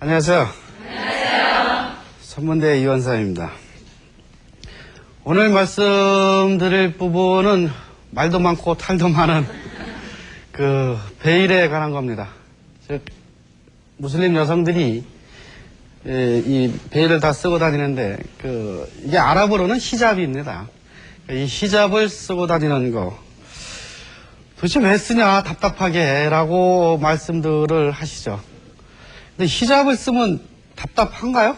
안녕하세요. 안녕하세요. 선문대 이원삼입니다. 오늘 말씀드릴 부분은 말도 많고 탈도 많은 그 베일에 관한 겁니다. 즉 무슬림 여성들이 이 베일을 다 쓰고 다니는데 이게 아랍어로는 히잡입니다. 이 히잡을 쓰고 다니는 거 도대체 왜 쓰냐 답답하게 라고 말씀들을 하시죠. 근데 히잡을 쓰면 답답한가요?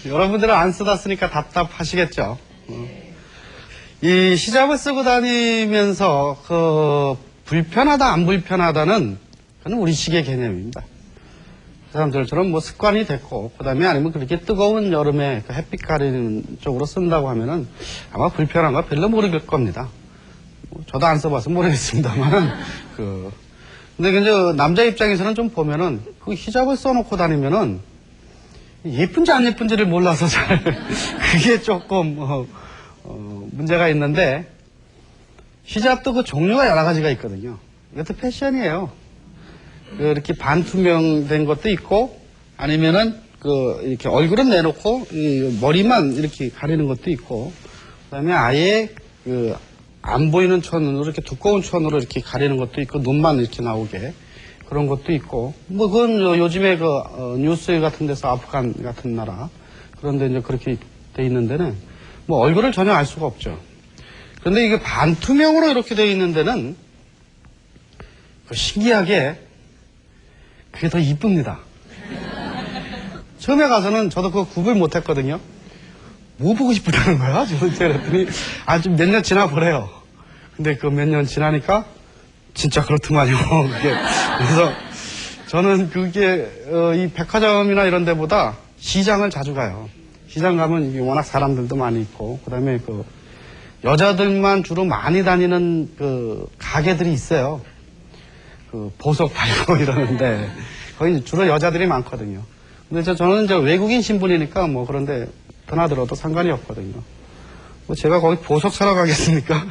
여러분들은 안 쓰다 쓰니까 답답하시겠죠. 이 히잡을 쓰고 다니면서 불편하다 안 불편하다는 그건 우리식의 개념입니다. 그 사람들처럼 뭐 습관이 됐고 그다음에 아니면 그렇게 뜨거운 여름에 햇빛 가리는 쪽으로 쓴다고 하면은 아마 불편한 거 별로 모를 겁니다. 저도 안 써봐서 모르겠습니다만 근데 이제 남자 입장에서는 좀 보면은 그 히잡을 써놓고 다니면은 예쁜지 안 예쁜지를 몰라서 잘 그게 조금 문제가 있는데 히잡도 그 종류가 여러 가지가 있거든요. 이것도 패션이에요. 이렇게 반투명된 것도 있고 아니면은 이렇게 얼굴은 내놓고 이 머리만 이렇게 가리는 것도 있고 그다음에 아예 안 보이는 천으로 이렇게 두꺼운 천으로 이렇게 가리는 것도 있고 눈만 이렇게 나오게 그런 것도 있고 뭐 그건 요즘에 뉴스 같은 데서 아프간 같은 나라 그런데 이제 그렇게 돼 있는 데는 뭐 얼굴을 전혀 알 수가 없죠. 그런데 이게 반투명으로 이렇게 돼 있는 데는 신기하게 그게 더 이쁩니다. 처음에 가서는 저도 그거 구별 못 했거든요. 뭐 보고 싶다는 거야? 그랬더니 좀 몇 년 지나 보래요. 근데 그 몇 년 지나니까 진짜 그렇더만요. 그래서 저는 이 백화점이나 이런 데보다 시장을 자주 가요. 시장 가면 이게 워낙 사람들도 많이 있고 그다음에 여자들만 주로 많이 다니는 가게들이 있어요. 보석 팔고 이러는데 거기 주로 여자들이 많거든요. 근데 저는 이제 외국인 신분이니까 뭐 그런데 드나들어도 상관이 없거든요. 뭐 제가 거기 보석 사러 가겠습니까?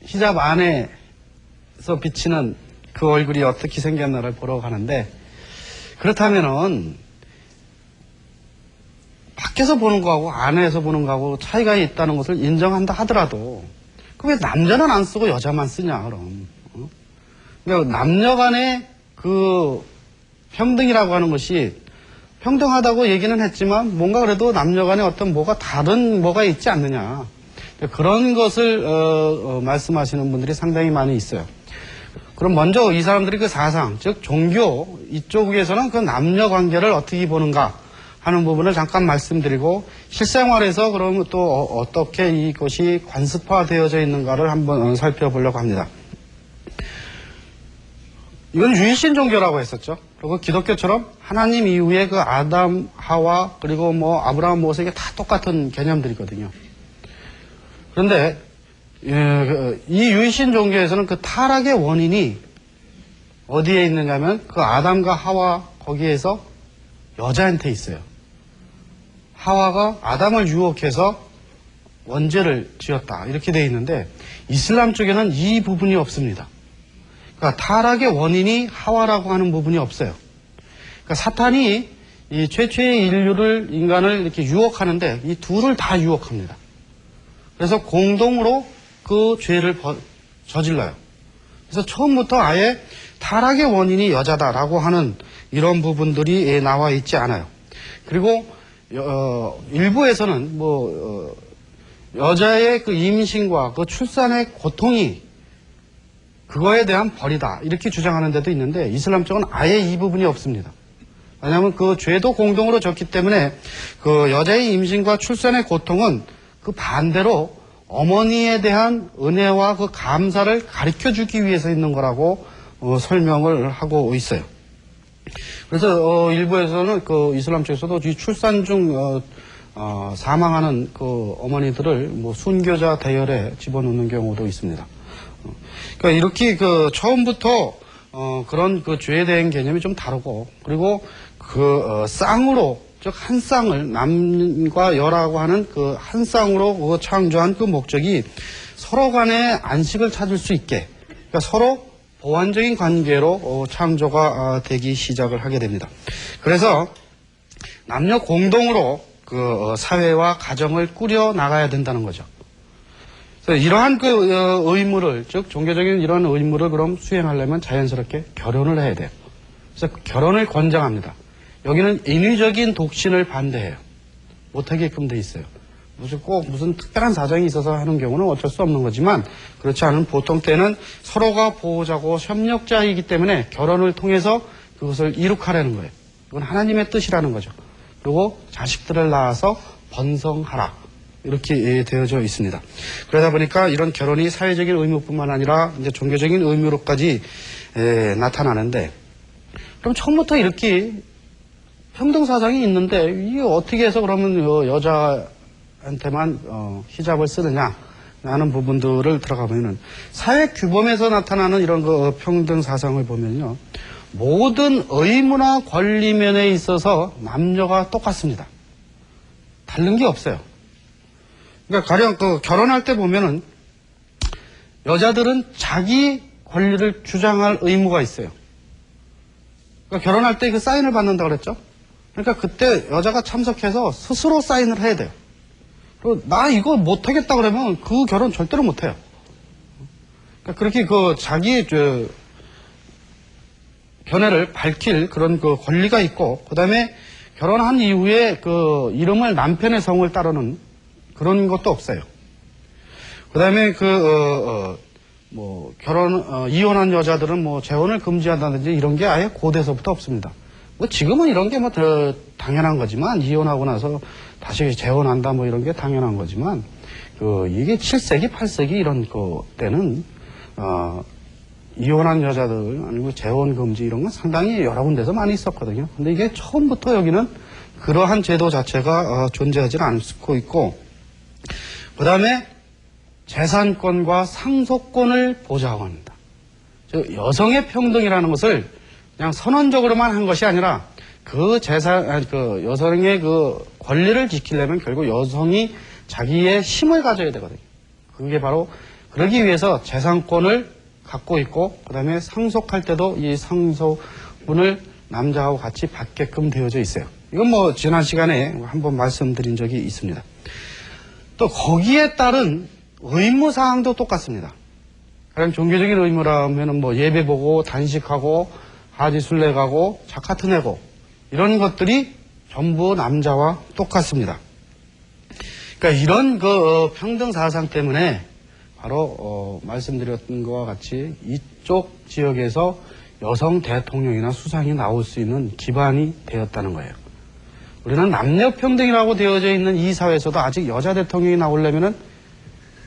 히잡 안에서 비치는 그 얼굴이 어떻게 생겼나를 보러 가는데 그렇다면은 밖에서 보는 거하고 안에서 보는 거하고 차이가 있다는 것을 인정한다 하더라도 왜 남자는 안 쓰고 여자만 쓰냐 그럼. 그러니까 남녀 간의 평등이라고 하는 것이 평등하다고 얘기는 했지만 뭔가 그래도 남녀 간에 어떤 다른 뭐가 있지 않느냐. 그런 것을 말씀하시는 분들이 상당히 많이 있어요. 그럼 먼저 이 사람들이 사상, 즉 종교 이쪽에서는 남녀 관계를 어떻게 보는가 하는 부분을 잠깐 말씀드리고 실생활에서 그러면 또 어떻게 이것이 관습화되어져 있는가를 한번 살펴보려고 합니다. 이건 유일신 종교라고 했었죠. 그리고 기독교처럼 하나님 이후에 아담, 하와, 그리고 아브라함, 모세 이게 다 똑같은 개념들이거든요. 그런데, 이 유일신 종교에서는 타락의 원인이 어디에 있느냐면 아담과 하와 거기에서 여자한테 있어요. 하와가 아담을 유혹해서 원죄를 지었다. 이렇게 돼 있는데 이슬람 쪽에는 이 부분이 없습니다. 그러니까 타락의 원인이 하와라고 하는 부분이 없어요. 그러니까 사탄이 이 최초의 인간을 이렇게 유혹하는데 이 둘을 다 유혹합니다. 그래서 공동으로 그 죄를 저질러요. 그래서 처음부터 아예 타락의 원인이 여자다라고 하는 이런 부분들이 나와 있지 않아요. 그리고 일부에서는 여자의 임신과 출산의 고통이 그거에 대한 벌이다 이렇게 주장하는 데도 있는데 이슬람 쪽은 아예 이 부분이 없습니다. 왜냐하면 죄도 공동으로 졌기 때문에 여자의 임신과 출산의 고통은 반대로 어머니에 대한 은혜와 감사를 가르쳐주기 위해서 있는 거라고 설명을 하고 있어요. 그래서 일부에서는 이슬람 쪽에서도 이 출산 중 사망하는 어머니들을 순교자 대열에 집어넣는 경우도 있습니다. 그러니까 이렇게 처음부터 그런 죄에 대한 개념이 좀 다르고 그리고 쌍으로 즉 한 쌍을 남과 여라고 하는 한 쌍으로 창조한 목적이 서로 간에 안식을 찾을 수 있게, 그러니까 서로 보완적인 관계로 창조가 되기 시작을 하게 됩니다. 그래서 남녀 공동으로 그 사회와 가정을 꾸려 나가야 된다는 거죠. 그래서 이러한 그 의무를, 즉 종교적인 이러한 의무를 그럼 수행하려면 자연스럽게 결혼을 해야 돼요. 그래서 결혼을 권장합니다. 여기는 인위적인 독신을 반대해요. 못하게끔 돼 있어요. 무슨 특별한 사정이 있어서 하는 경우는 어쩔 수 없는 거지만, 그렇지 않은 보통 때는 서로가 보호자고 협력자이기 때문에 결혼을 통해서 그것을 이룩하려는 거예요. 이건 하나님의 뜻이라는 거죠. 그리고 자식들을 낳아서 번성하라, 이렇게 되어져 있습니다. 그러다 보니까 이런 결혼이 사회적인 의무뿐만 아니라 이제 종교적인 의무로까지 나타나는데, 그럼 처음부터 이렇게 평등 사상이 있는데 이게 어떻게 해서 그러면 여자한테만 히잡을 쓰느냐 하는 부분들을 들어가면은, 사회 규범에서 나타나는 이런 그 평등 사상을 보면요, 모든 의무나 권리 면에 있어서 남녀가 똑같습니다. 다른 게 없어요. 그러니까 가령 그 결혼할 때 보면은 여자들은 자기 권리를 주장할 의무가 있어요. 그러니까 결혼할 때 그 사인을 받는다고 그랬죠? 그러니까 그때 여자가 참석해서 스스로 사인을 해야 돼요. 그리고 나 이거 못하겠다 그러면 그 결혼 절대로 못해요. 그러니까 그렇게 그 자기 견해를 밝힐 그런 그 권리가 있고, 그 다음에 결혼한 이후에 그 이름을 남편의 성을 따르는 그런 것도 없어요. 그 다음에 이혼한 여자들은 뭐 재혼을 금지한다든지 이런 게 아예 고대서부터 없습니다. 뭐 지금은 이런 게 뭐 당연한 거지만, 이혼하고 나서 다시 재혼한다 뭐 이런 게 당연한 거지만, 이게 7세기, 8세기 이런 때는, 이혼한 여자들, 아니고 재혼 금지 이런 건 상당히 여러 군데서 많이 있었거든요. 근데 이게 처음부터 여기는 그러한 제도 자체가 존재하지 않고 있고, 그 다음에 재산권과 상속권을 보장하고 합니다. 즉, 여성의 평등이라는 것을 그냥 선언적으로만 한 것이 아니라 그 여성의 그 권리를 지키려면 결국 여성이 자기의 힘을 가져야 되거든요. 그게 바로, 그러기 위해서 재산권을 갖고 있고, 그 다음에 상속할 때도 이 상속분을 남자하고 같이 받게끔 되어져 있어요. 이건 뭐 지난 시간에 한번 말씀드린 적이 있습니다. 또 거기에 따른 의무사항도 똑같습니다. 그럼 종교적인 의무라면 뭐 예배 보고, 단식하고, 하지 순례 가고, 자카트 내고, 이런 것들이 전부 남자와 똑같습니다. 그러니까 이런 평등 사상 때문에 바로 말씀드렸던 것과 같이 이쪽 지역에서 여성 대통령이나 수상이 나올 수 있는 기반이 되었다는 거예요. 우리는 남녀 평등이라고 되어져 있는 이 사회에서도 아직 여자 대통령이 나오려면은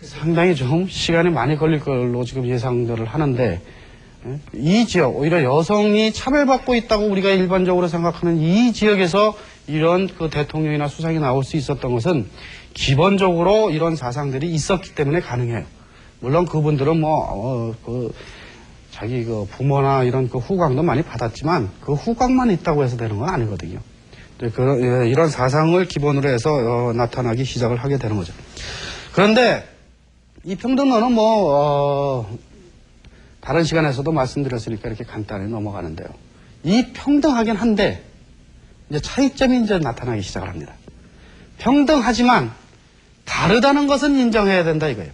상당히 좀 시간이 많이 걸릴 걸로 지금 예상들을 하는데, 이 지역, 오히려 여성이 차별받고 있다고 우리가 일반적으로 생각하는 이 지역에서 이런 그 대통령이나 수상이 나올 수 있었던 것은 기본적으로 이런 사상들이 있었기 때문에 가능해요. 물론 그분들은 자기 부모나 이런 후광도 많이 받았지만 그 후광만 있다고 해서 되는 건 아니거든요. 이런 사상을 기본으로 해서 나타나기 시작을 하게 되는 거죠. 그런데 이 평등론은 다른 시간에서도 말씀드렸으니까 이렇게 간단히 넘어가는데요. 이 평등하긴 한데 이제 차이점이 이제 나타나기 시작을 합니다. 평등하지만 다르다는 것은 인정해야 된다 이거예요.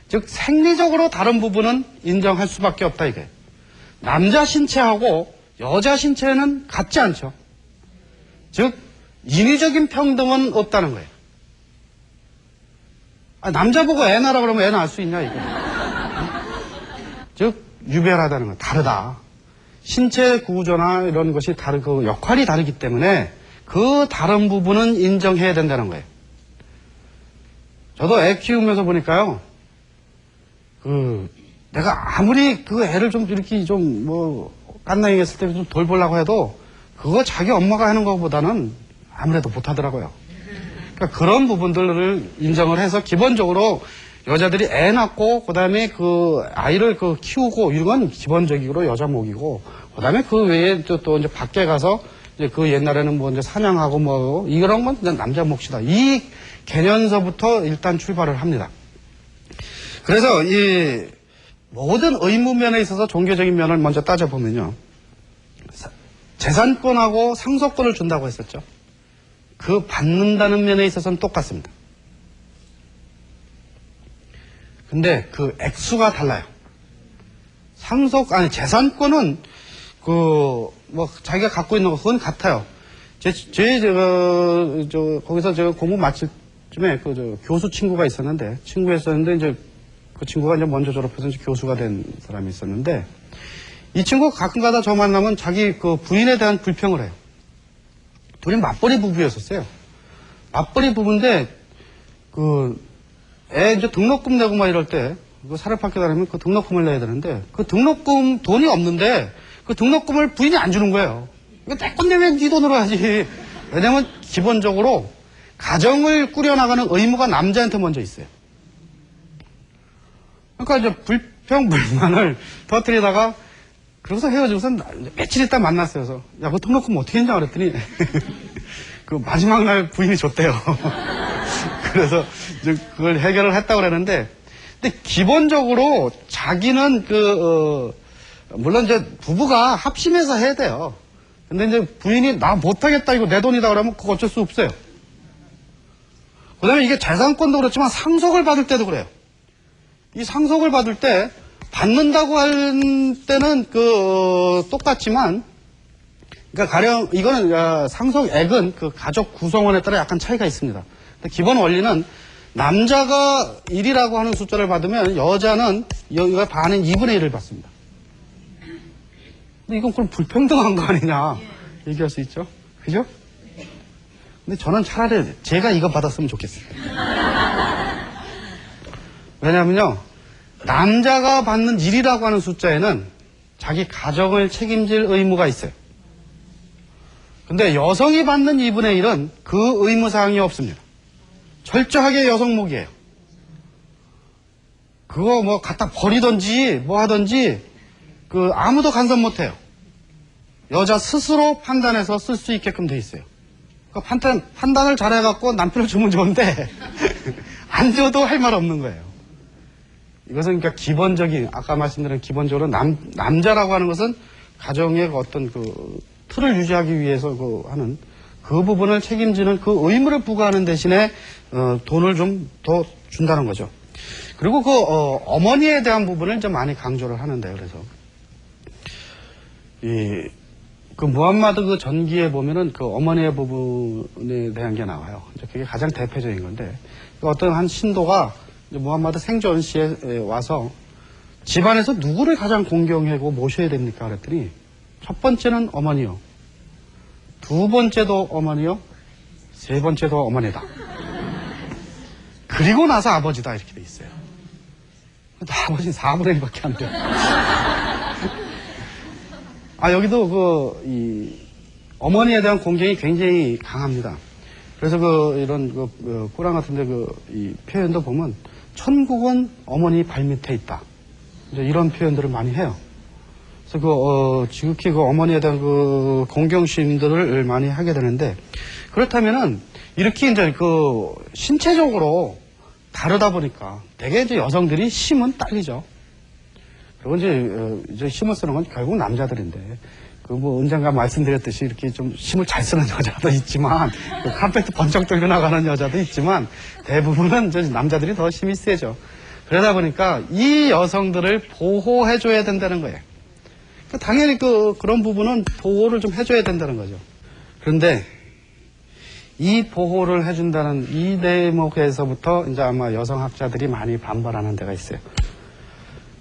즉 생리적으로 다른 부분은 인정할 수밖에 없다 이거예요. 남자 신체하고 여자 신체는 같지 않죠. 즉 인위적인 평등은 없다는 거예요. 남자 보고 애 낳으라 그러면 애 낳을 수 있냐 이거예요. 즉 유별하다는 건 다르다. 신체 구조나 이런 것이 다르고 역할이 다르기 때문에 그 다른 부분은 인정해야 된다는 거예요. 저도 애 키우면서 보니까요, 내가 아무리 그 애를 좀 이렇게 깐나이 했을 때 좀 돌보려고 해도 그거 자기 엄마가 하는 것보다는 아무래도 못하더라고요. 그러니까 그런 부분들을 인정을 해서 기본적으로 여자들이 애 낳고, 그 다음에 그 아이를 키우고, 이런 건 기본적으로 여자 몫이고, 그 다음에 그 외에 또 이제 밖에 가서, 이제 그 옛날에는 이제 사냥하고 이런 건 남자 몫이다. 이 개념서부터 일단 출발을 합니다. 그래서 이 모든 의무면에 있어서 종교적인 면을 먼저 따져보면요. 재산권하고 상속권을 준다고 했었죠. 그 받는다는 면에 있어서는 똑같습니다. 근데 그 액수가 달라요. 재산권은 자기가 갖고 있는 거 그건 같아요. 거기서 제가 공부 마칠 쯤에 교수 친구가 있었는데, 이제 그 친구가 이제 먼저 졸업해서 이제 교수가 된 사람이 있었는데, 이 친구가 가끔 가다 저 만나면 자기 그 부인에 대한 불평을 해요. 둘이 맞벌이 부부였었어요. 맞벌이 부부인데, 애 이제 등록금 내고 막 이럴 때, 사립학교 다니면 그 등록금을 내야 되는데, 그 등록금 돈이 없는데, 그 등록금을 부인이 안 주는 거예요. 이거 내 건데 왜 네 돈으로 하지? 왜냐면 기본적으로 가정을 꾸려나가는 의무가 남자한테 먼저 있어요. 그러니까 이제 불평불만을 터뜨리다가 그러고서 헤어지고서 며칠 있다 만났어요. 그래서 야, 그 등록금 어떻게 했냐 그랬더니 그 마지막 날 부인이 줬대요. 그래서 이제 그걸 해결을 했다고 그랬는데, 근데 기본적으로 자기는 물론 이제 부부가 합심해서 해야 돼요. 근데 이제 부인이 나 못하겠다 이거 내 돈이다 그러면 그거 어쩔 수 없어요. 그 다음에 이게 재산권도 그렇지만 상속을 받을 때도 그래요. 이 상속을 받을 때 받는다고 할 때는 똑같지만, 그러니까 가령 이거는 상속액은 그 가족 구성원에 따라 약간 차이가 있습니다. 근데 기본 원리는 남자가 1이라고 하는 숫자를 받으면 여자는 여기가 반인 2분의 1을 받습니다. 근데 이건 그럼 불평등한 거 아니냐 얘기할 수 있죠. 그죠? 근데 저는 차라리 제가 이거 받았으면 좋겠어요. 왜냐면요, 남자가 받는 1이라고 하는 숫자에는 자기 가정을 책임질 의무가 있어요. 근데 여성이 받는 2분의 1은 그 의무사항이 없습니다. 철저하게 여성목이에요. 그거 뭐 갖다 버리든지 뭐 하든지 아무도 간섭 못해요. 여자 스스로 판단해서 쓸 수 있게끔 돼 있어요. 판단을 잘해갖고 남편을 주면 좋은데 안 줘도 할 말 없는 거예요. 이것은 그러니까 기본적인, 아까 말씀드린 기본적으로 남자라고 하는 것은 가정의 어떤 틀을 유지하기 위해서 하는 그 부분을 책임지는 그 의무를 부과하는 대신에 돈을 좀 더 준다는 거죠. 그리고 어머니에 대한 부분을 좀 많이 강조를 하는데요. 그래서 무함마드 전기에 보면은 어머니의 부분에 대한 게 나와요. 이제 그게 가장 대표적인 건데, 어떤 한 신도가 무함마드 생존 시에 와서 집안에서 누구를 가장 공경하고 모셔야 됩니까? 그랬더니 첫 번째는 어머니요, 두 번째도 어머니요, 세 번째도 어머니다. 그리고 나서 아버지다 이렇게 돼 있어요. 근데 아버지는 4분의 1밖에 안 돼요. 여기도 어머니에 대한 공경이 굉장히 강합니다. 그래서 이런 꾸란 같은데 이 표현도 보면 천국은 어머니 발밑에 있다. 이제 이런 표현들을 많이 해요. 그래서 지극히 어머니에 대한 공경심들을 많이 하게 되는데, 그렇다면은 이렇게 이제 신체적으로 다르다 보니까 대개 이제 여성들이 힘은 딸리죠. 그리고 이제 힘을 쓰는 건 결국 남자들인데, 언젠가 말씀드렸듯이 이렇게 좀 힘을 잘 쓰는 여자도 있지만, 컴팩트 번쩍 들고 나가는 여자도 있지만, 대부분은 이제 남자들이 더 힘이 세죠. 그러다 보니까 이 여성들을 보호해줘야 된다는 거예요. 당연히 그런 부분은 보호를 좀 해줘야 된다는 거죠. 그런데 이 보호를 해준다는 이 대목에서부터 이제 아마 여성학자들이 많이 반발하는 데가 있어요.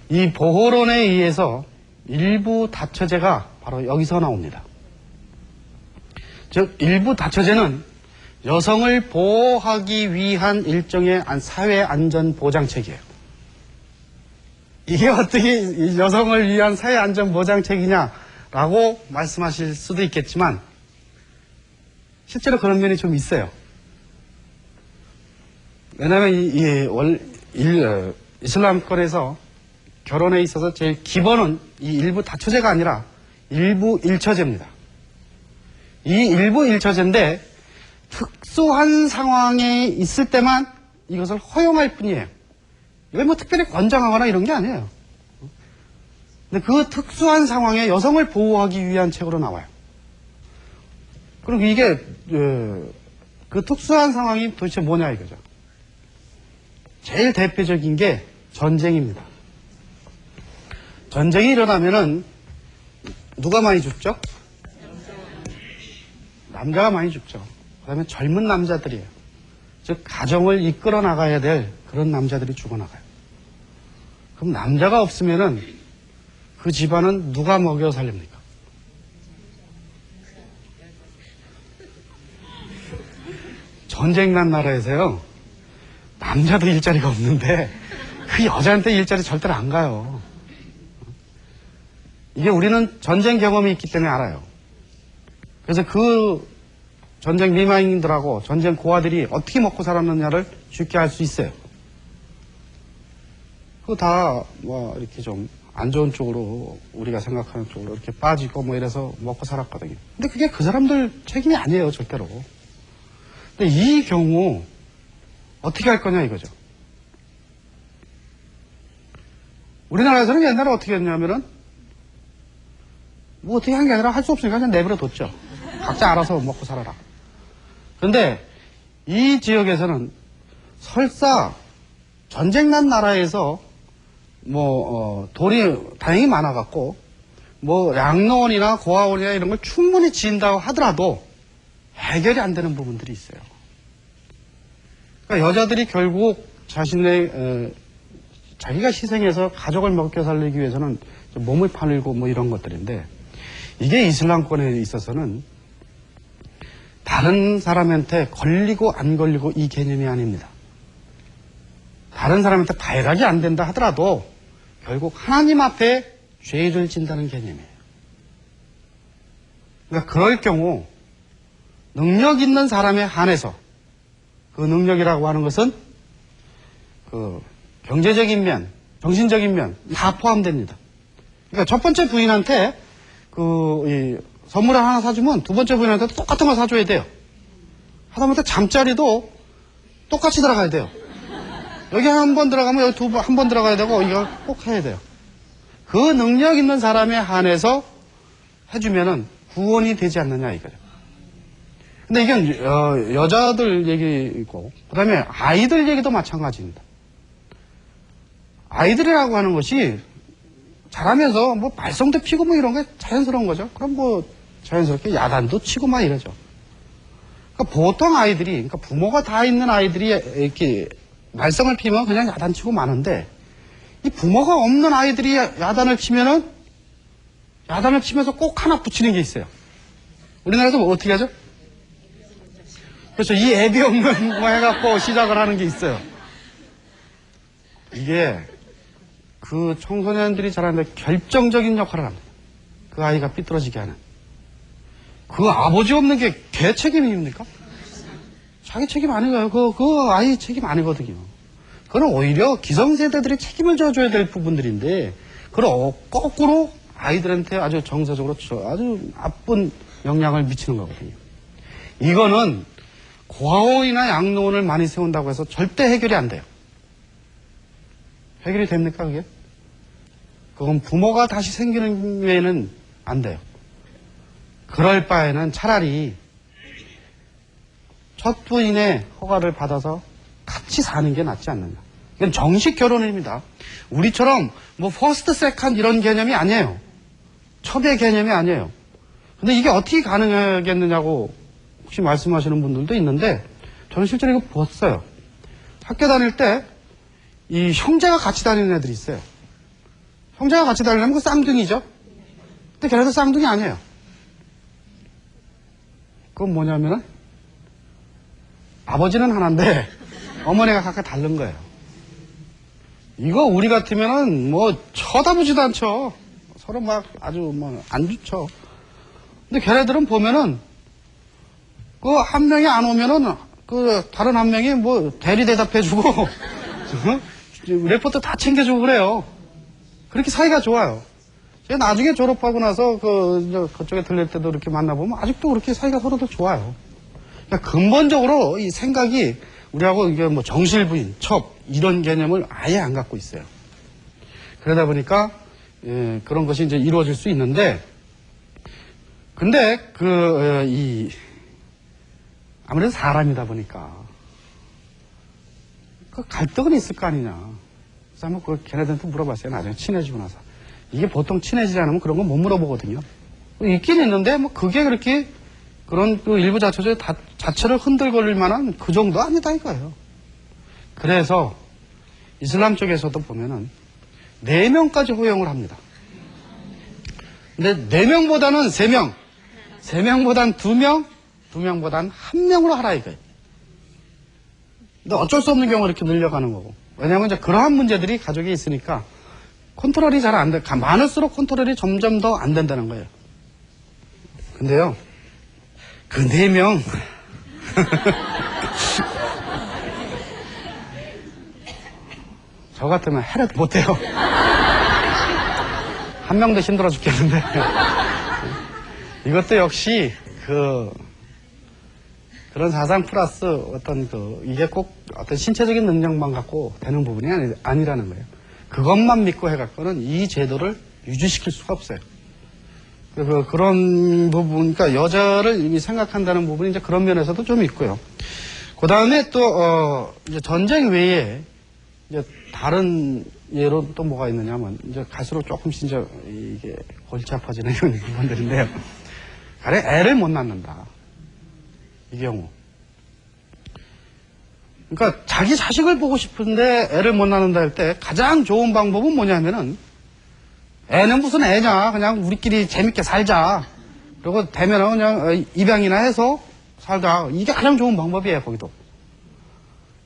이 보호론에 의해서 일부 다처제가 바로 여기서 나옵니다. 즉, 일부 다처제는 여성을 보호하기 위한 일종의 사회 안전 보장책이에요. 이게 어떻게 여성을 위한 사회 안전 보장책이냐라고 말씀하실 수도 있겠지만, 실제로 그런 면이 좀 있어요. 왜냐하면 이슬람권에서 결혼에 있어서 제일 기본은 이 일부 다처제가 아니라 일부 일처제입니다. 이 일부 일처제인데 특수한 상황에 있을 때만 이것을 허용할 뿐이에요. 이게 뭐 특별히 권장하거나 이런 게 아니에요. 근데 그 특수한 상황에 여성을 보호하기 위한 책으로 나와요. 그리고 이게 그 특수한 상황이 도대체 뭐냐 이거죠. 제일 대표적인 게 전쟁입니다. 전쟁이 일어나면은 누가 많이 죽죠? 남자가 많이 죽죠. 그 다음에 젊은 남자들이에요. 즉 가정을 이끌어 나가야 될 그런 남자들이 죽어나가요. 그럼 남자가 없으면은 그 집안은 누가 먹여 살립니까? 전쟁 난 나라에서요, 남자도 일자리가 없는데 그 여자한테 일자리 절대로 안 가요. 이게 우리는 전쟁 경험이 있기 때문에 알아요. 그래서 그 전쟁 미망인들하고 전쟁 고아들이 어떻게 먹고 살았느냐를 쉽게 알 수 있어요. 그거 다 뭐 이렇게 좀 안 좋은 쪽으로, 우리가 생각하는 쪽으로 이렇게 빠지고 뭐 이래서 먹고 살았거든요. 근데 그게 그 사람들 책임이 아니에요, 절대로. 근데 이 경우 어떻게 할 거냐 이거죠. 우리나라에서는 옛날에 어떻게 했냐면은 뭐 어떻게 한 게 아니라 할 수 없으니까 그냥 내버려 뒀죠. 각자 알아서 먹고 살아라. 그런데 이 지역에서는 설사 전쟁 난 나라에서 돈이 다행히 많아갖고 양로원이나 고아원이나 이런 걸 충분히 지은다고 하더라도 해결이 안 되는 부분들이 있어요. 그러니까 여자들이 결국 자기가 희생해서 가족을 먹여 살리기 위해서는 몸을 팔고 뭐 이런 것들인데, 이게 이슬람권에 있어서는 다른 사람한테 걸리고 안 걸리고 이 개념이 아닙니다. 다른 사람한테 발각이 안 된다 하더라도 결국 하나님 앞에 죄를 진다는 개념이에요. 그러니까 그럴 경우 능력 있는 사람에 한해서, 그 능력이라고 하는 것은 그 경제적인 면, 정신적인 면 다 포함됩니다. 그러니까 첫 번째 부인한테 선물을 하나 사주면 두 번째 부인한테도 똑같은 걸 사줘야 돼요. 하다못해 잠자리도 똑같이 들어가야 돼요. 여기 한 번 들어가면 여기 한 번 들어가야 되고, 이거 꼭 해야 돼요. 그 능력 있는 사람에 한해서 해주면은 구원이 되지 않느냐 이거죠. 근데 이게 여자들 얘기고, 그 다음에 아이들 얘기도 마찬가지입니다. 아이들이라고 하는 것이 자라면서 발성도 피고 이런 게 자연스러운 거죠. 그럼 자연스럽게 야단도 치고 막 이러죠. 그러니까 보통 아이들이, 그러니까 부모가 다 있는 아이들이 이렇게 말썽을 피면 그냥 야단치고 마는데, 이 부모가 없는 아이들이 야단을 치면은 야단을 치면서 꼭 하나 붙이는 게 있어요. 우리나라에서 어떻게 하죠? 그렇죠. 이 애비 없는 해갖고 시작을 하는 게 있어요. 이게 그 청소년들이 자라는데 결정적인 역할을 합니다. 그 아이가 삐뚤어지게 하는. 그 아버지 없는 게 걔 책임입니까? 자기 책임 아니에요. 그 아이 책임 아니거든요. 그건 오히려 기성세대들이 책임을 져줘야 될 부분들인데, 그걸 거꾸로 아이들한테 아주 정서적으로 아주 나쁜 영향을 미치는 거거든요. 이거는 고아원이나 양로원을 많이 세운다고 해서 절대 해결이 안 돼요. 해결이 됩니까, 그게? 그건 부모가 다시 생기는 외에는 안 돼요. 그럴 바에는 차라리 첫 부인의 허가를 받아서 같이 사는 게 낫지 않느냐. 이건 정식 결혼입니다. 우리처럼 퍼스트, 세컨드 이런 개념이 아니에요. 첩의 개념이 아니에요. 근데 이게 어떻게 가능하겠느냐고 혹시 말씀하시는 분들도 있는데, 저는 실제로 이거 봤어요. 학교 다닐 때 이 형제가 같이 다니는 애들이 있어요. 형제가 같이 다니려면 그 쌍둥이죠. 근데 걔네들 쌍둥이 아니에요. 그건 뭐냐면은 아버지는 하나인데 어머니가 각각 다른 거예요. 이거 우리 같으면은 쳐다보지도 않죠. 서로 아주 안 좋죠. 근데 걔네들은 보면은 그 한 명이 안 오면은 그 다른 한 명이 대리 대답해주고 레포트 다 챙겨주고 그래요. 그렇게 사이가 좋아요. 제가 나중에 졸업하고 나서 그쪽에 들릴 때도 이렇게 만나보면 아직도 그렇게 사이가 서로도 좋아요. 그러니까 근본적으로 이 생각이 우리하고 이게 정실부인, 첩, 이런 개념을 아예 안 갖고 있어요. 그러다 보니까 그런 것이 이제 이루어질 수 있는데, 근데 아무래도 사람이다 보니까 그 갈등은 있을 거 아니냐. 그래서 한번 걔네들한테 물어봤어요. 나중에 친해지고 나서. 이게 보통 친해지지 않으면 그런 건 못 물어보거든요. 있긴 있는데 뭐 그게 그렇게 그런 그 일부 자체적인 자체를 흔들거릴 만한 그 정도 아니다 이거예요. 그래서 이슬람 쪽에서도 보면은 4명까지 허용을 합니다. 근데 4명보다는 3명, 3명보다는 2명, 2명보다는 1명으로 하라 이거예요. 근데 어쩔 수 없는 경우 이렇게 늘려가는 거고. 왜냐하면 이제 그러한 문제들이 가족에 있으니까 컨트롤이 잘 안 돼. 많을수록 컨트롤이 점점 더 안 된다는 거예요. 근데요, 그 4명. 저 같으면 해라도 못해요. 1명도 힘들어 죽겠는데. 이것도 역시 그런 사상 플러스 어떤 이게 꼭 어떤 신체적인 능력만 갖고 되는 부분이 아니라는 거예요. 그것만 믿고 해갖고는 이 제도를 유지시킬 수가 없어요. 그런 부분, 그러니까 여자를 이미 생각한다는 부분이 이제 그런 면에서도 좀 있고요. 그 다음에 또, 이제 전쟁 외에 이제 다른 예로 또 뭐가 있느냐면 이제 갈수록 조금씩 이제 이게 골치 아파지는 이런 부분들인데요. 가령 애를 못 낳는다. 이 경우. 그러니까 자기 자식을 보고 싶은데 애를 못 낳는다 할 때 가장 좋은 방법은 뭐냐면은 애는 무슨 애냐. 그냥 우리끼리 재밌게 살자. 그리고 되면은 그냥 입양이나 해서 살자. 이게 가장 좋은 방법이에요, 거기도.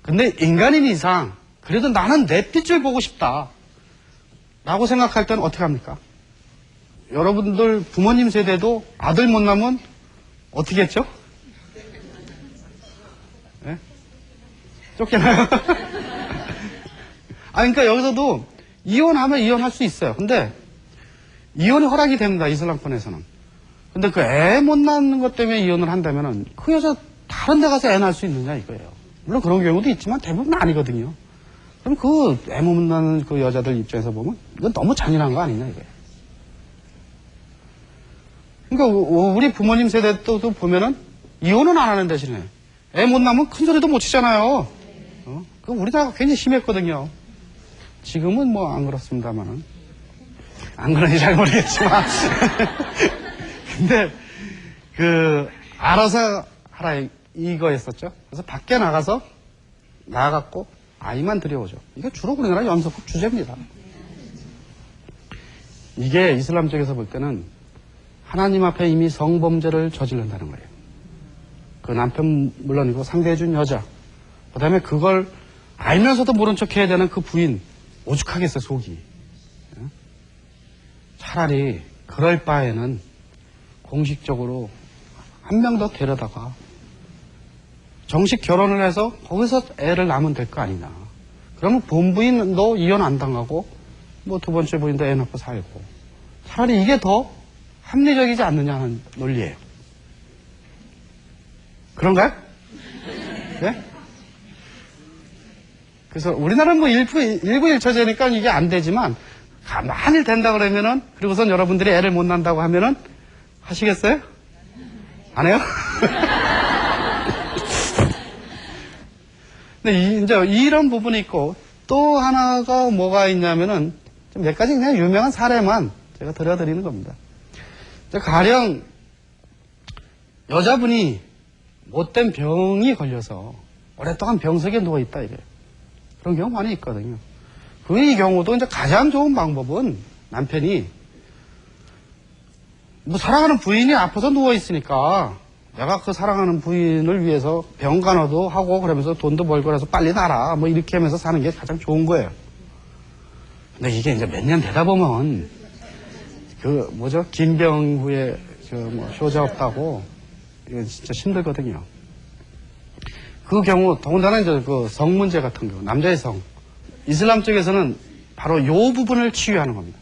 근데 인간인 이상 그래도 나는 내 빛을 보고 싶다. 라고 생각할 때는 어떻게 합니까? 여러분들 부모님 세대도 아들 못 낳으면 어떻게 했죠? 네? 쫓겨나요? 그러니까 여기서도 이혼하면 이혼할 수 있어요. 근데 이혼이 허락이 됩니다. 이슬람권에서는. 근데 그 애 못 낳는 것 때문에 이혼을 한다면은 그 여자 다른 데 가서 애 낳을 수 있느냐 이거예요. 물론 그런 경우도 있지만 대부분 아니거든요. 그럼 그 애 못 낳는 그 여자들 입장에서 보면 이건 너무 잔인한 거 아니냐 이거예요. 그러니까 우리 부모님 세대 또 보면은 이혼은 안 하는 대신에 애 못 낳으면 큰 소리도 못 치잖아요. 그럼 우리나라가 굉장히 심했거든요. 지금은 뭐 안 그렇습니다만은. 안 그런지 잘 모르겠지만. 근데, 알아서 하라, 이거였었죠. 그래서 밖에 나가갖고 아이만 들여오죠. 이게 주로 우리나라 연속국 주제입니다. 이게 이슬람 쪽에서 볼 때는 하나님 앞에 이미 성범죄를 저지른다는 거예요. 그 남편 물론이고 상대해준 여자. 그 다음에 그걸 알면서도 모른 척 해야 되는 그 부인. 오죽하겠어, 속이. 차라리 그럴 바에는 공식적으로 한 명 더 데려다가 정식 결혼을 해서 거기서 애를 낳으면 될 거 아니냐. 그러면 본부인도 이혼 안 당하고 뭐 두 번째 부인도 애 낳고 살고 차라리 이게 더 합리적이지 않느냐 하는 논리예요. 그런가요? 네? 그래서 우리나라는 뭐 일부일처제니까 이게 안 되지만 만일 된다 그러면은 그리고선 여러분들이 애를 못 낳는다고 하면은 하시겠어요? 안 해요? 근데 이제 이런 부분이 있고 또 하나가 뭐가 있냐면은 좀 몇 가지 그냥 유명한 사례만 제가 들려드리는 겁니다. 가령 여자분이 못된 병이 걸려서 오랫동안 병석에 누워 있다 이래요. 그런 경우 많이 있거든요. 이 경우도 이제 가장 좋은 방법은 남편이 뭐 사랑하는 부인이 아파서 누워 있으니까 내가 그 사랑하는 부인을 위해서 병간호도 하고 그러면서 돈도 벌고 그래서 빨리 나라 뭐 이렇게 하면서 사는 게 가장 좋은 거예요. 근데 이게 이제 몇 년 되다 보면 긴병 후에 효자 없다고 이게 진짜 힘들거든요. 그 경우 더군다나 이제 성 문제 같은 경우 남자의 성 이슬람 쪽에서는 바로 이 부분을 치유하는 겁니다.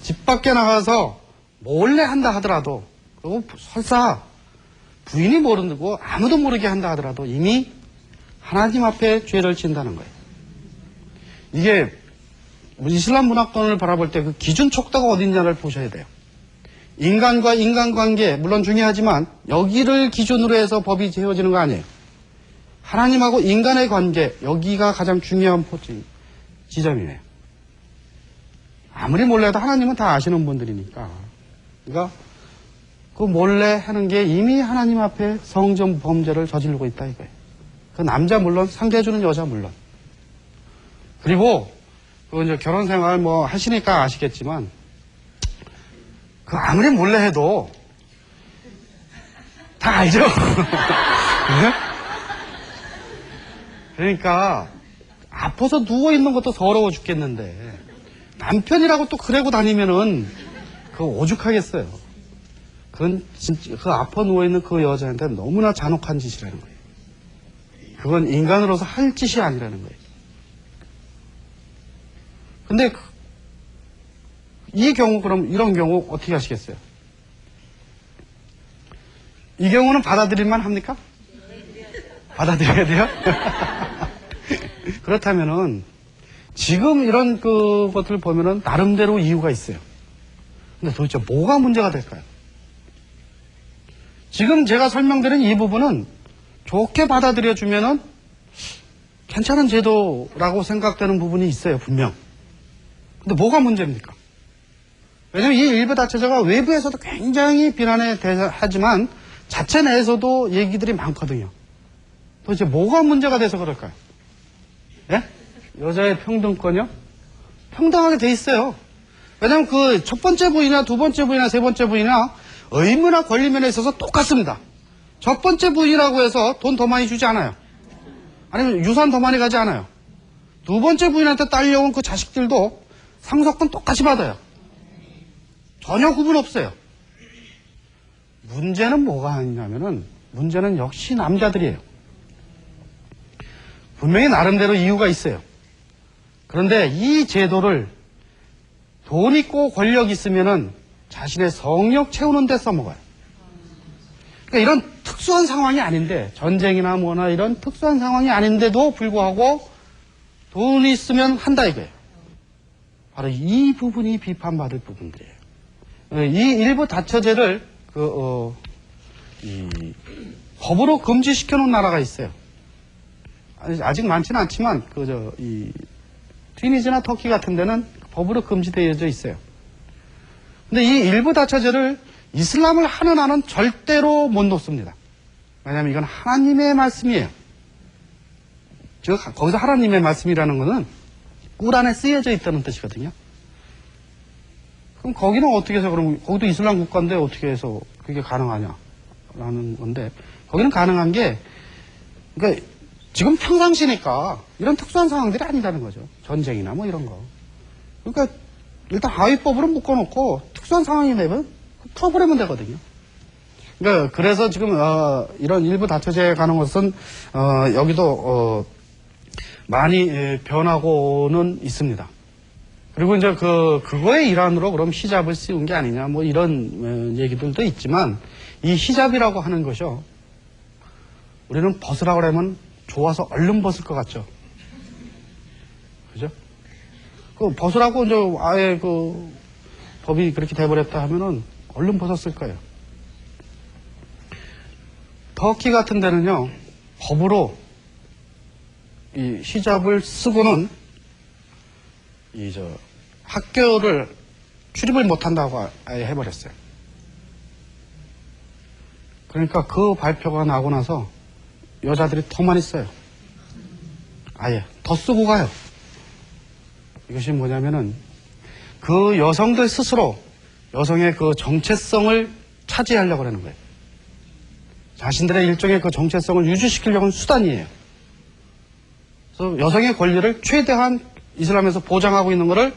집 밖에 나가서 몰래 한다 하더라도 그리고 설사 부인이 모르고 아무도 모르게 한다 하더라도 이미 하나님 앞에 죄를 진다는 거예요. 이게 이슬람 문화권을 바라볼 때 그 기준 촉도가 어딨냐를 보셔야 돼요. 인간과 인간관계 물론 중요하지만 여기를 기준으로 해서 법이 세워지는 거 아니에요. 하나님하고 인간의 관계 여기가 가장 중요한 지점이에요. 아무리 몰라도 하나님은 다 아시는 분들이니까. 그러니까 그 몰래 하는 게 이미 하나님 앞에 성전 범죄를 저지르고 있다 이거예요. 그 남자 물론 상대해주는 여자 물론. 그리고 그 이제 결혼 생활 뭐 하시니까 아시겠지만 그 아무리 몰래 해도 다 알죠. 네? 그러니까 아파서 누워 있는 것도 서러워 죽겠는데 남편이라고 또 그러고 다니면은 그거 오죽하겠어요. 그건 진짜 그 아파 누워 있는 그 여자한테 너무나 잔혹한 짓이라는 거예요. 그건 인간으로서 할 짓이 아니라는 거예요. 근데 이 경우 그럼 이런 경우 어떻게 하시겠어요? 이 경우는 받아들일만 합니까? 받아들여야 돼요? 그렇다면은 지금 이런 것들을 보면은 나름대로 이유가 있어요. 근데 도대체 뭐가 문제가 될까요? 지금 제가 설명드린 이 부분은 좋게 받아들여주면은 괜찮은 제도라고 생각되는 부분이 있어요, 분명. 근데 뭐가 문제입니까? 왜냐면 이 일부 다처제가 외부에서도 굉장히 비난에 대하지만 자체 내에서도 얘기들이 많거든요. 도대체 뭐가 문제가 돼서 그럴까요? 예? 여자의 평등권이요? 평등하게 돼 있어요. 왜냐면 그 첫 번째 부인이나 두 번째 부인이나 세 번째 부인이나 의무나 권리면에 있어서 똑같습니다. 첫 번째 부인이라고 해서 돈 더 많이 주지 않아요. 아니면 유산 더 많이 가지 않아요. 두 번째 부인한테 딸려온 그 자식들도 상속분 똑같이 받아요. 전혀 구분 없어요. 문제는 뭐가 아니냐면은 문제는 역시 남자들이에요. 분명히 나름대로 이유가 있어요. 그런데 이 제도를 돈 있고 권력 있으면은 자신의 성욕 채우는 데 써먹어요. 그러니까 이런 특수한 상황이 아닌데 전쟁이나 뭐나 이런 특수한 상황이 아닌데도 불구하고 돈이 있으면 한다 이거예요. 바로 이 부분이 비판받을 부분들이에요. 이 일부 다처제를 법으로 금지시켜 놓은 나라가 있어요. 아직 많지는 않지만 튀니지나 터키 같은 데는 법으로 금지되어져 있어요. 근데 이 일부 다처제를 이슬람을 하는 한은 절대로 못 놓습니다. 왜냐하면 이건 하나님의 말씀이에요. 즉 거기서 하나님의 말씀이라는 것은 꾸란에 쓰여져 있다는 뜻이거든요. 그럼 거기는 어떻게 해서 그럼 거기도 이슬람 국가인데 어떻게 해서 그게 가능하냐라는 건데 거기는 가능한 게 그러니까 지금 평상시니까 이런 특수한 상황들이 아니라는 거죠. 전쟁이나 뭐 이런 거. 그러니까 일단 하위법으로 묶어놓고 특수한 상황이 되면 풀어버리면 되거든요. 그러니까 그래서 지금 이런 일부 다처제에 가는 것은 여기도 많이 변하고는 있습니다. 그리고 이제 그거의 일환으로 그럼 히잡을 씌운 게 아니냐 뭐 이런 얘기들도 있지만 이 히잡이라고 하는 것이요. 우리는 벗으라고 그러면 좋아서 얼른 벗을 것 같죠. 그죠? 그 벗으라고 이제 아예 법이 그렇게 돼버렸다 하면은 얼른 벗었을 거예요. 터키 같은 데는요, 법으로 이 히잡을 쓰고는 학교를 출입을 못한다고 아예 해버렸어요. 그러니까 그 발표가 나고 나서 여자들이 더 많이 써요. 아예 더 쓰고 가요. 이것이 뭐냐면은 그 여성들 스스로 여성의 그 정체성을 차지하려고 하는 거예요. 자신들의 일종의 그 정체성을 유지시키려고 하는 수단이에요. 그래서 여성의 권리를 최대한 이슬람에서 보장하고 있는 거를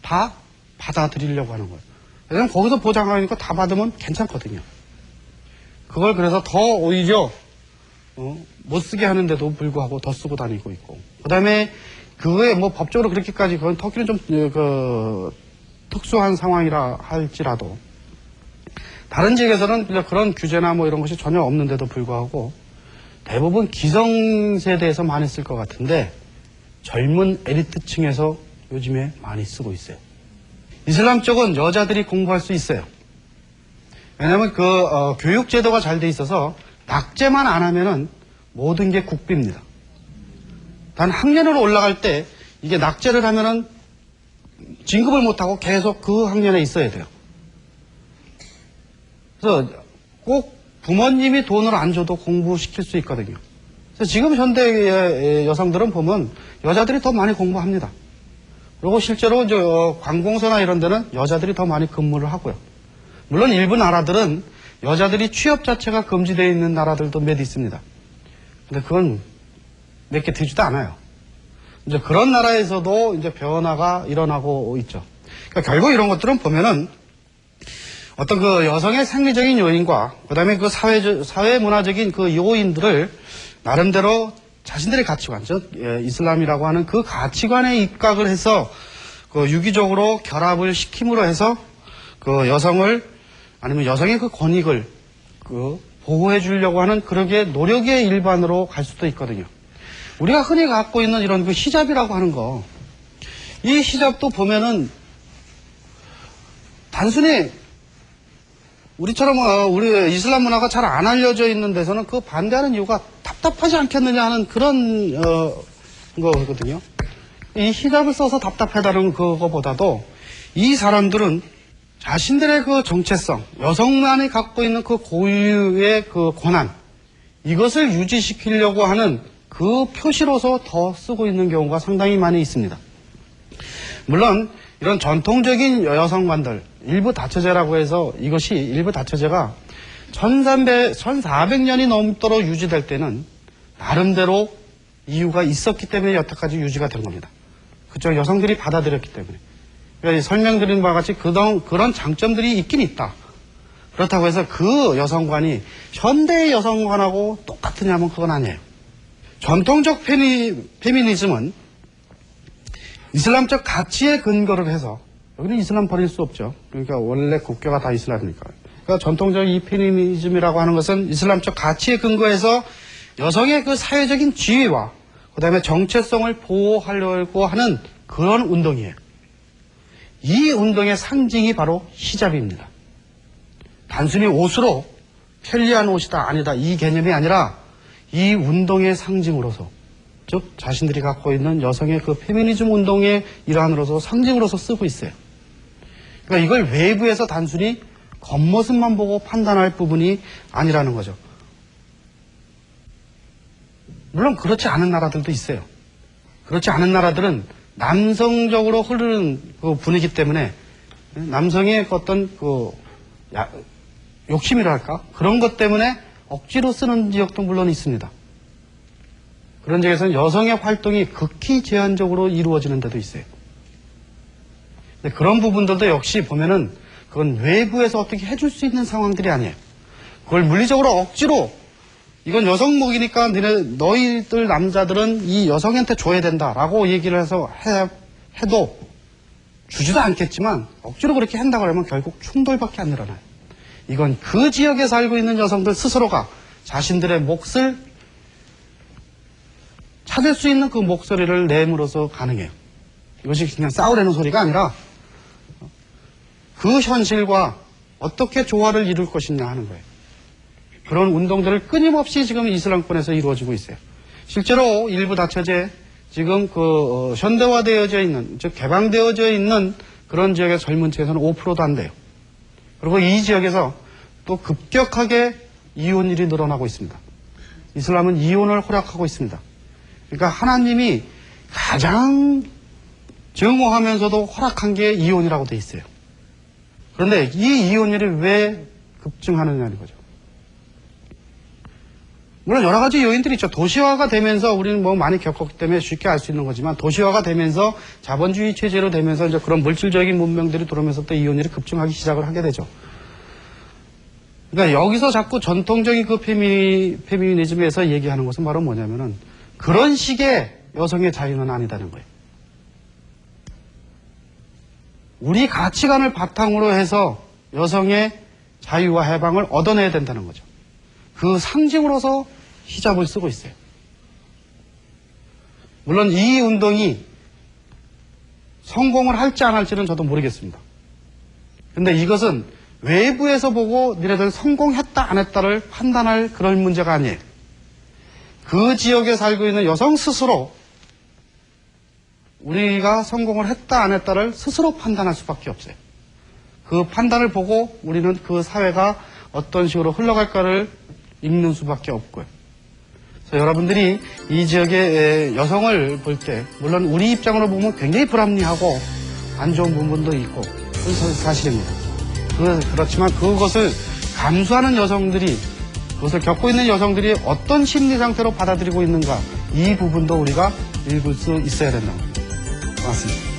다 받아들이려고 하는 거예요. 왜냐면 거기서 보장하니까 다 받으면 괜찮거든요. 그걸 그래서 더 오히려 못 쓰게 하는데도 불구하고 더 쓰고 다니고 있고. 그 다음에 그거에 뭐 법적으로 그렇게까지 그건 터키는 좀 특수한 상황이라 할지라도 다른 지역에서는 그런 규제나 뭐 이런 것이 전혀 없는데도 불구하고 대부분 기성세대에서 많이 쓸 것 같은데 젊은 엘리트층에서 요즘에 많이 쓰고 있어요. 이슬람 쪽은 여자들이 공부할 수 있어요. 왜냐하면 교육 제도가 잘 돼 있어서 낙제만 안 하면은 모든 게 국비입니다. 단 학년으로 올라갈 때 이게 낙제를 하면은 진급을 못하고 계속 그 학년에 있어야 돼요. 그래서 꼭 부모님이 돈을 안 줘도 공부시킬 수 있거든요. 그래서 지금 현대의 여성들은 보면 여자들이 더 많이 공부합니다. 그리고 실제로 이제 관공서나 이런 데는 여자들이 더 많이 근무를 하고요. 물론 일부 나라들은 여자들이 취업 자체가 금지되어 있는 나라들도 몇 있습니다. 근데 그건 몇 개 되지도 않아요. 이제 그런 나라에서도 이제 변화가 일어나고 있죠. 그러니까 결국 이런 것들은 보면은 어떤 그 여성의 생리적인 요인과 그다음에 그 사회 문화적인 그 요인들을 나름대로 자신들의 가치관, 즉 이슬람이라고 하는 그 가치관에 입각을 해서 그 유기적으로 결합을 시킴으로 해서 그 여성을 아니면 여성의 그 권익을 그 보호해 주려고 하는 그러게 노력의 일반으로 갈 수도 있거든요. 우리가 흔히 갖고 있는 이런 그 히잡이라고 하는 거, 이 히잡도 보면은 단순히 우리처럼 우리 이슬람 문화가 잘 안 알려져 있는 데서는 그 반대하는 이유가 답답하지 않겠느냐 하는 그런 거거든요. 이 히잡을 써서 답답하다는 그거보다도 이 사람들은 자신들의 그 정체성, 여성만이 갖고 있는 그 고유의 그 권한, 이것을 유지시키려고 하는 그 표시로서 더 쓰고 있는 경우가 상당히 많이 있습니다. 물론 이런 전통적인 여성관들, 일부 다처제라고 해서 이것이 일부 다처제가 1400년이 넘도록 유지될 때는 나름대로 이유가 있었기 때문에 여태까지 유지가 된 겁니다. 그쪽 여성들이 받아들였기 때문에. 그러니까 설명드린 바와 같이 그런 장점들이 있긴 있다. 그렇다고 해서 그 여성관이 현대의 여성관하고 똑같으냐면 그건 아니에요. 전통적 페미니즘은 이슬람적 가치에 근거를 해서, 여기는 이슬람 버릴 수 없죠. 그러니까 원래 국교가 다 이슬람이니까. 그러니까 전통적 이 페미니즘이라고 하는 것은 이슬람적 가치에 근거해서 여성의 그 사회적인 지위와 그다음에 정체성을 보호하려고 하는 그런 운동이에요. 이 운동의 상징이 바로 히잡입니다. 단순히 옷으로 편리한 옷이다 아니다 이 개념이 아니라 이 운동의 상징으로서, 즉 자신들이 갖고 있는 여성의 그 페미니즘 운동의 일환으로서 상징으로서 쓰고 있어요. 그러니까 이걸 외부에서 단순히 겉모습만 보고 판단할 부분이 아니라는 거죠. 물론 그렇지 않은 나라들도 있어요. 그렇지 않은 나라들은 남성적으로 흐르는 그 분위기 때문에 남성의 어떤 그 욕심이랄까 그런 것 때문에 억지로 쓰는 지역도 물론 있습니다. 그런 지역에서는 여성의 활동이 극히 제한적으로 이루어지는 데도 있어요. 근데 그런 부분들도 역시 보면은 그건 외부에서 어떻게 해줄 수 있는 상황들이 아니에요. 그걸 물리적으로 억지로 이건 여성복이니까 너희들 남자들은 이 여성한테 줘야 된다라고 얘기를 해서 해도 주지도 않겠지만 억지로 그렇게 한다고 하면 결국 충돌밖에 안 일어나요. 이건 그 지역에 살고 있는 여성들 스스로가 자신들의 몫을 찾을 수 있는 그 목소리를 내므로써 가능해요. 이것이 그냥 싸우려는 소리가 아니라 그 현실과 어떻게 조화를 이룰 것이냐 하는 거예요. 그런 운동들을 끊임없이 지금 이슬람권에서 이루어지고 있어요. 실제로 일부 다처제 지금 현대화되어져 있는, 즉 개방되어져 있는 그런 지역의 젊은 층에서는 5%도 안 돼요. 그리고 이 지역에서 또 급격하게 이혼율이 늘어나고 있습니다. 이슬람은 이혼을 허락하고 있습니다. 그러니까 하나님이 가장 증오하면서도 허락한 게 이혼이라고 돼 있어요. 그런데 이 이혼율이 왜 급증하느냐는 거죠. 물론 여러 가지 요인들이 있죠. 도시화가 되면서 우리는 뭐 많이 겪었기 때문에 쉽게 알 수 있는 거지만 도시화가 되면서 자본주의 체제로 되면서 이제 그런 물질적인 문명들이 들어오면서 또 이혼율이 급증하기 시작을 하게 되죠. 그러니까 여기서 자꾸 전통적인 그 페미니즘에서 얘기하는 것은 바로 뭐냐면은 그런 식의 여성의 자유는 아니다는 거예요. 우리 가치관을 바탕으로 해서 여성의 자유와 해방을 얻어내야 된다는 거죠. 그 상징으로서 히잡을 쓰고 있어요. 물론 이 운동이 성공을 할지 안 할지는 저도 모르겠습니다. 근데 이것은 외부에서 보고 니네들 성공했다 안 했다를 판단할 그런 문제가 아니에요. 그 지역에 살고 있는 여성 스스로 우리가 성공을 했다 안 했다를 스스로 판단할 수밖에 없어요. 그 판단을 보고 우리는 그 사회가 어떤 식으로 흘러갈까를 읽는 수밖에 없고요. 그래서 여러분들이 이 지역의 여성을 볼 때 물론 우리 입장으로 보면 굉장히 불합리하고 안 좋은 부분도 있고 그건 사실입니다. 그렇지만 그것을 감수하는 여성들이 그것을 겪고 있는 여성들이 어떤 심리 상태로 받아들이고 있는가 이 부분도 우리가 읽을 수 있어야 된다고 고맙습니다.